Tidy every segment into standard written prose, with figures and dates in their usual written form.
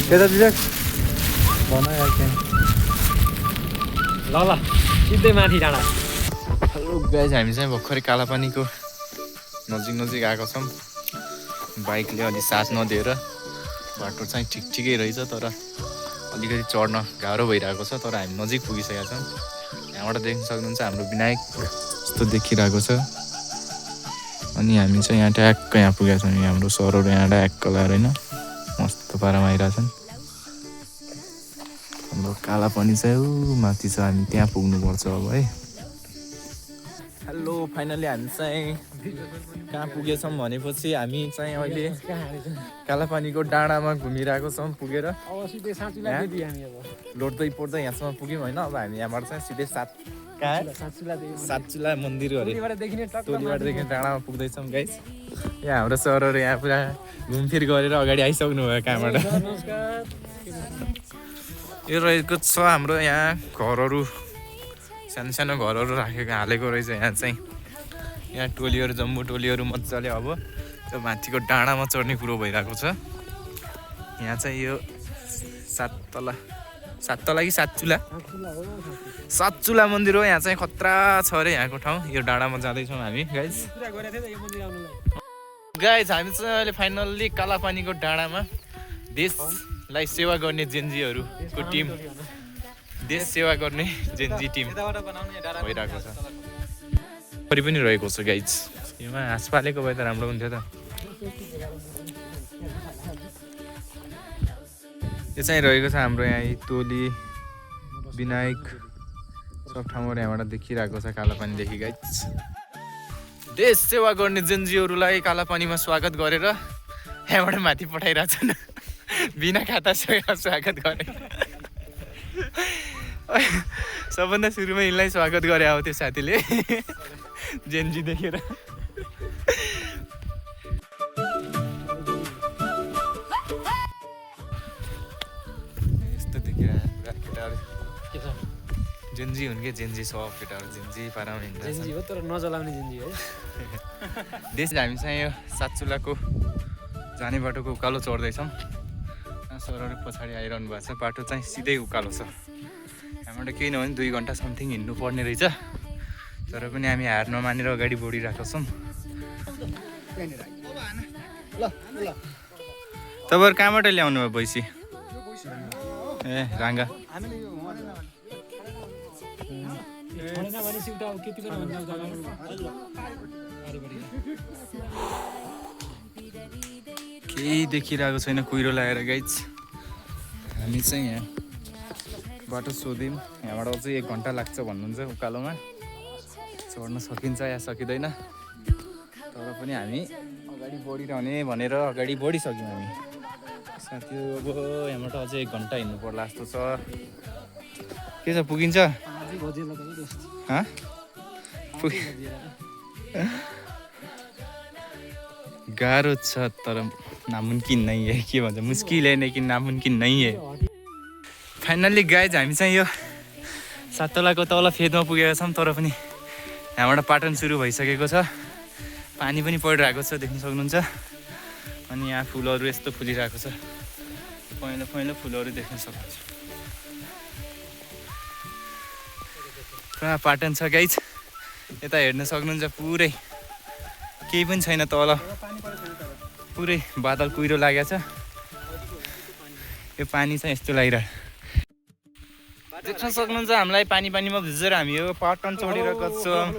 त्यता दिजक भन यार के ल सिधै माथि डाँडा। हेलो गाइज, हामी चाहिँ भर्खरै कालापानीको नजिक आएको छौँ। बाइकले अलि साथ नदिएर बाटो चाहिँ ठिकै रहेछ, तर अलिकति चढ्न गाह्रो भइरहेको छ। तर हामी नजिक पुगिसकेका छौँ। यहाँबाट देख्न सक्नुहुन्छ हाम्रो विनायक जस्तो देखिरहेको छ। अनि हामी चाहिँ यहाँ ट्याक्क यहाँ पुगेका छौँ। यहाँ हाम्रो सरहरू यहाँ ट्याक्क लगाएर होइन मस्त पारामा आइरहेछन्। हाम्रो कालापानी चाहिँ ऊ माथि छ, हामी त्यहाँ पुग्नुपर्छ अब है। हेलो, फाइनली हामी चाहिँ कहाँ पुगेछौँ भनेपछि हामी चाहिँ अहिले कालापानीको डाँडामा घुमिरहेको छौँ पुगेर। लोड्दै पोड्दै यहाँसम्म पुग्यौँ होइन। अब हामी यहाँबाट चाहिँ सिधै सातचुला मन्दिर टोलीबाट देखिने डाँडामा पुग्दैछौँ गाइस। यहाँ हाम्रो सरहरू यहाँ पुरा घुमफिर गरेर अगाडि आइसक्नु भयो कहाँबाट। यो रहेको छ हाम्रो यहाँ घरहरू, सानो घरहरू हालेको रहेछ यहाँ चाहिँ। यहाँ टोलीहरू जम्बो टोलीहरू मजाले अब त्यो माथिको डाँडामा चढ्ने कुरो भइरहेको छ। यहाँ चाहिँ यो सात तला कि सातचुला मन्दिर हो। यहाँ चाहिँ खतरा छ अरे यहाँको ठाउँ। यो डाँडामा जाँदैछौँ हामी गाइज। हामी चाहिँ अहिले फाइनल्ली कालापानीको डाँडामा देशलाई सेवा गर्ने जेन्जीहरूको टिम, देश सेवा गर्ने जेन्जी टिम भइरहेको छ। परि पनि रहेको छ गाइज। योमा हाँस पालेको भए त राम्रो हुन्थ्यो त। यो चाहिँ रहेको छ हाम्रो यहाँ टोली, विनायक सब ठाउँबाट यहाँबाट देखिरहेको छ कालापानीदेखि गाइज। देश सेवा गर्ने जेन्जीहरूलाई कालापानीमा स्वागत गरेर यहाँबाट माथि पठाइरहेछन् बिना खाता स्वागत गरे। सबभन्दा सुरुमा यिनलाई स्वागत गरे अब त्यो साथीले जेन्जी देखेर। यस्तो देखिरहेको जेन्जी हुन् कि जेन्जी सब केटाहरू जेन्जी पारामा जेन्जी हो तर नजलाउने जेन्जी है। देश हामी चाहिँ यो सातचुलाको जाने बाटोको उकालो चढ्दैछौँ। सरहरू पछाडि आइरहनु भएको छ। बाटो चाहिँ सिधै उकालो छ। हामीबाट केही नभए 2 घन्टा समथिङ हिँड्नु पर्ने रहेछ। तर पनि हामी हार नमानेर अगाडि बढिरहेको छौँ। तपाईँहरू कहाँबाट ल्याउनु भयो भैँसी? ए राङ्गा। केही देखिरहेको छैन, कुहिरो लगाएर गाइज। हामी चाहिँ यहाँ बाटो सोध्यौँ। यहाँबाट अझै 1 घन्टा लाग्छ भन्नुहुन्छ उकालोमा। चढ्न सकिन्छ या सकिँदैन, तर पनि हामी अगाडि बढिरहने भनेर अगाडि बढिसक्यौँ हामी साथी। अब यहाँबाट अझै 1 घन्टा हिँड्नु पर्ला जस्तो छ। के छ, पुगिन्छ? गाह्रो छ तर नामुमकिन नहीं है। के भन्छ, मुस्किल है लेकिन नामुमकिन नहीं है। फाइनल्ली गाइज हामी चाहिँ यो साततलाको तल फेदमा पुगेका छौँ। तर पनि यहाँबाट पाटन सुरु भइसकेको छ। पानी पनि परिरहेको छ, देख्न सक्नुहुन्छ। अनि यहाँ फुलहरू यस्तो फुलिरहेको छ, पहेँलो फुलहरू देख्न सक्नुहुन्छ। पुरा पाटन छ गाइज। यता हेर्न सक्नुहुन्छ पुरै केही पनि छैन, तल पुरै बादल कुहिरो लागेको छ। यो पानी चाहिँ यस्तो लागिरहेको देख्न सक्नुहुन्छ। हामीलाई पानीमा भिजेर हामी यो पाटन चढिरहेको छौँ।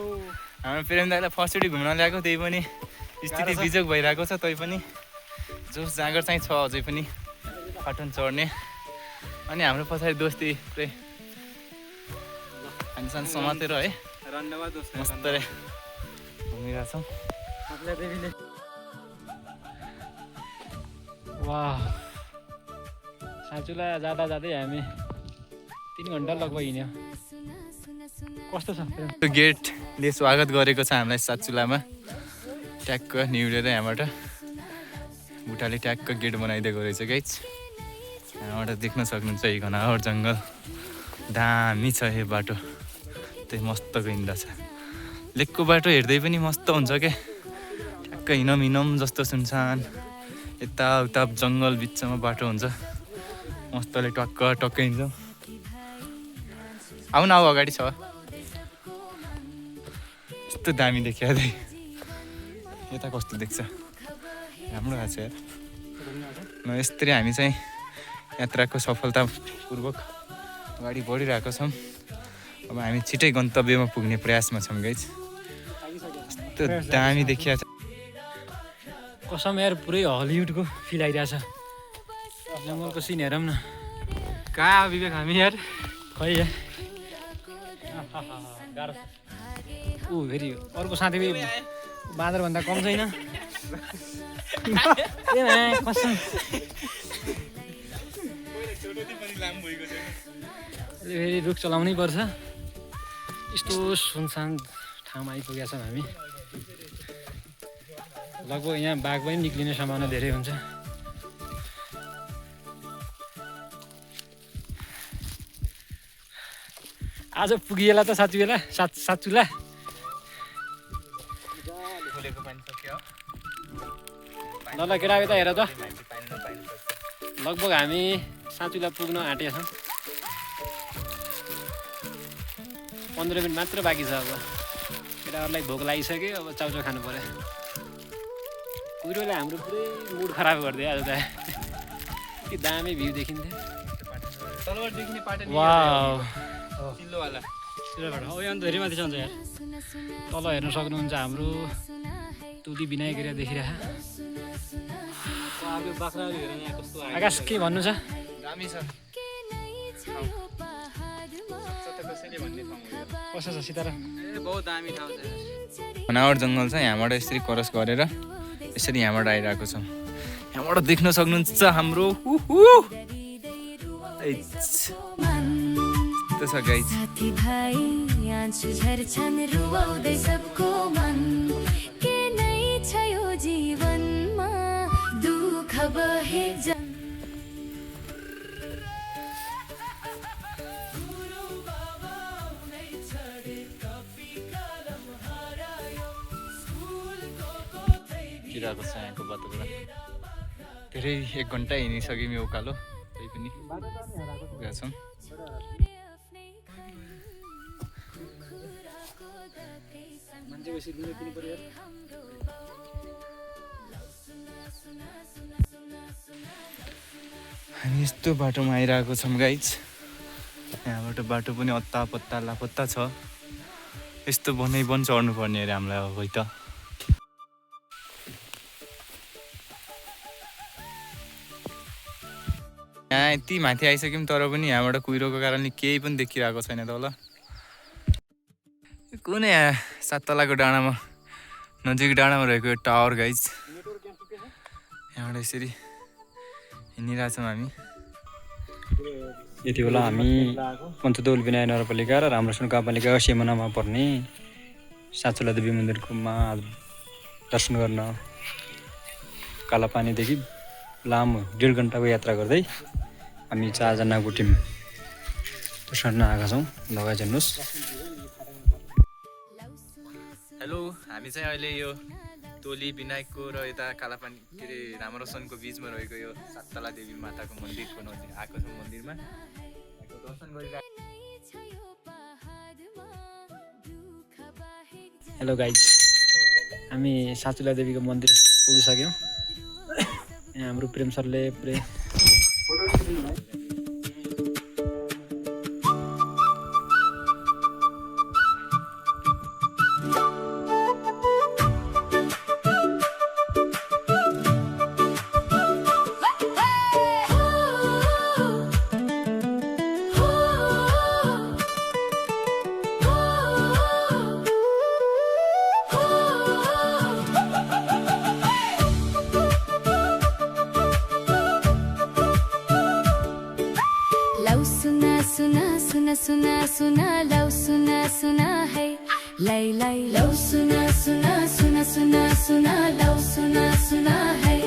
हाम्रो प्रेम दाइलाई फर्स्टचोटि घुम्न ल्याएको, त्यही पनि स्थिति बिजोग भइरहेको छ। तै पनि जोस जाँगर चाहिँ छ अझै पनि पाटन चढ्ने। अनि हाम्रो पछाडि दोस्ती पुरै खानसान समातेर है मस्तले घुमिरहेछौँ। वाह, सातचुला जाँदै हामी 3 घन्टा लगभग हिँड्यो। कस्तो छ? त्यो गेटले स्वागत गरेको छ हामीलाई सातचुलामा। ट्याक्क निहुरेर यहाँबाट बुटाले ट्याक्क गेट बनाइदिएको रहेछ गाइज। यहाँबाट देख्न सक्नुहुन्छ यो घनावर जङ्गल दामी छ। यो बाटो त्यही मस्तको हिँड्दा छ। लेकको बाटो हेर्दै पनि मस्त हुन्छ क्या। ट्याक्क हिँडम जस्तो सुनसान, यताउता जङ्गल बिचमा बाटो हुन्छ। मस्तले टक्क टक्कै हिँड्छौँ। आउन आऊ अगाडि छ यस्तो दामी देखियो दाइ। यता कस्तो देख्छ राम्रो भएको छ यार। यस्तरी हामी चाहिँ यात्राको सफलतापूर्वक अगाडि बढिरहेको छौँ। अब हामी छिटै गन्तव्यमा पुग्ने प्रयासमा छौँ गाइज। यस्तो दामी देखिया छ कसम यार पुरै हलिउडको फिल आइरहेछ। जङ्गलको सिन हेरौँ न। कहाँ विवेक हामी यार खै यार गाह्रो छ। ऊ फेरि अर्को साथी बाँदरभन्दा कम छैन। ए कसम फेरि रुख चलाउनै पर्छ। यस्तो सुनसान ठाउँमा आइपुगेका छौँ हामी। लगभग यहाँ बाघ पनि निक्लिने सम्भावना धेरै हुन्छ। आज पुगिएला त साँच्चीला साँच्चुला। ल ल केटा यता हेर त। लगभग हामी साँच्चुला पुग्न आँटेका छौँ। 15 मिनट मात्र बाँकी छ। अब केटाहरूलाई भोक लागिसक्यो। अब चाउचाउ खानु पऱ्यो। कुहिरोले हाम्रो पुरै मुड खराब गरिदियो आज त। के दामी भ्यू देखिन्थ्यो। तलबाट देखिने पाटो वाउ चिल्लोवाला सिलबाट हो यहाँ धेरै माथि जान्छ यार। तल हेर्न सक्नुहुन्छ हाम्रो तुली विनायक एरिया देखिरह। बाख्राहरू हेर यहाँ कस्तो आकाश के भन्नु छ? दामी छ कसैले भन्ने ठाउँ हो यो। कस्तो छ सितारा? ए बहुत दामी ठाउँ छ। बनावट जङ्गल छ। यहाँबाट यसरी क्रस गरेर यसरी यहाँबाट आइरहेको छौँ। यहाँबाट देख्न सक्नुहुन्छ हाम्रो त्यो छ गाइज। साथी भाइ आँसु झर्छन् रुवाउँदै सबको मन। के नै छ यो जीवनमा दुःख बहे जन। किराको छ यहाँको वातावरण। धेरै 1 घन्टा हिँडिसक्यौँ यो उकालो। त्यही पनि गएका छौँ। हामी यस्तो बाटोमा आइरहेको छौँ गाइज। यहाँबाट बाटो पनि अत्ता पत्ता लापत्ता छ। यस्तो वनै वन चढ्नु पर्ने अरे हामीलाई अब है त। यहाँ यति माथि आइसक्यौँ तर पनि यहाँबाट कुहिरोको कारणले केही पनि देखिरहेको छैन तल। कुनै यहाँ 7 तलाको डाँडामा नजिक डाँडामा रहेको यो टावर गाइज। यहाँबाट यसरी हिँडिरहेछौँ हामी। यति बेला हामी पञ्चदौल विनायक नगरपालिका र रामरसन गाउँपालिकाको सिमानामा पर्ने साँचुला देवी मन्दिरकोमा दर्शन गर्न कालापानीदेखि लामो 1.5 घन्टाको यात्रा गर्दै हामी 4 जनाको टिम दर्शन आएका छौँ। लगाइदिनुहोस्। हेलो, हामी चाहिँ अहिले यो तोली विनायकको र यता कालापानी के अरे रामरसनको बिचमा रहेको यो 7 तला देवी माताको मन्दिरको नजिक आएको छौँ। मन्दिरमा दर्शन गरिरहेको। हेलो गाइज, हामी साँचुला देवीको मन्दिर पुगिसक्यौँ। यहाँ हाम्रो प्रेम सरले पुरै सुना सुना लौ सुना सुना है लाई लाई लौ सुना सुना सुना सुना सुना लौ सुना सुना है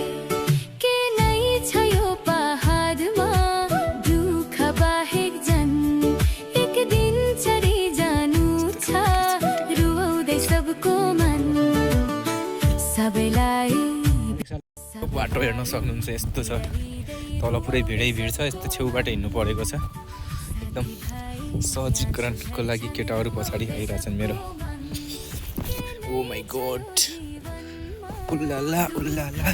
के नै छ यो पहाडमा दुःख बाहेक जन एक दिन चढी जानु छ रुवाउँदै सबको मन सबैलाई बाटो हेर्न सक्नुहुन्छ यस्तो छ। तल पुरै भिड छ। यस्तो छेउबाट हिँड्नु परेको छ। एकदम सहजीकरणको लागि केटाहरू पछाडि आइरहेछन् मेरो। ओ माई गॉड, उल्लाला उल्लाला,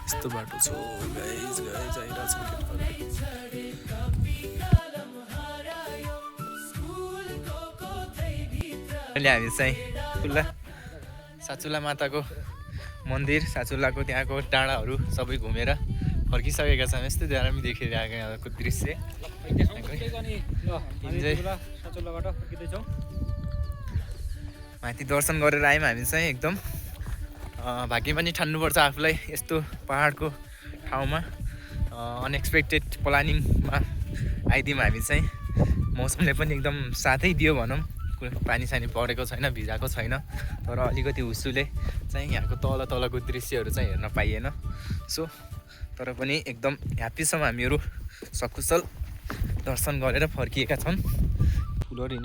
यस्तो बाटो छ गाइज आइरहेछन् केटाहरू। अहिले हामी चाहिँ साचुला माताको मन्दिर, साचुलाको त्यहाँको डाँडाहरू सबै घुमेर फर्किसकेका छौँ। यस्तै दामी देखिरहेको यहाँको दृश्य। माथि दर्शन गरेर आयौँ हामी चाहिँ। एकदम भाग्य पनि ठान्नुपर्छ आफूलाई यस्तो पहाडको ठाउँमा। अनएक्सपेक्टेड प्लानिङमा आइदियौँ हामी चाहिँ। मौसमले पनि एकदम साथै दियो भनौँ। पानी सानी परेको छैन, भिजाएको छैन, तर अलिकति हुस्सुले चाहिँ यहाँको तलको दृश्यहरू चाहिँ हेर्न पाइएन। सो तर पनि एकदम ह्याप्पी छौँ हामीहरू, सकुशल दर्शन गरेर फर्किएका छौँ। फुलहरू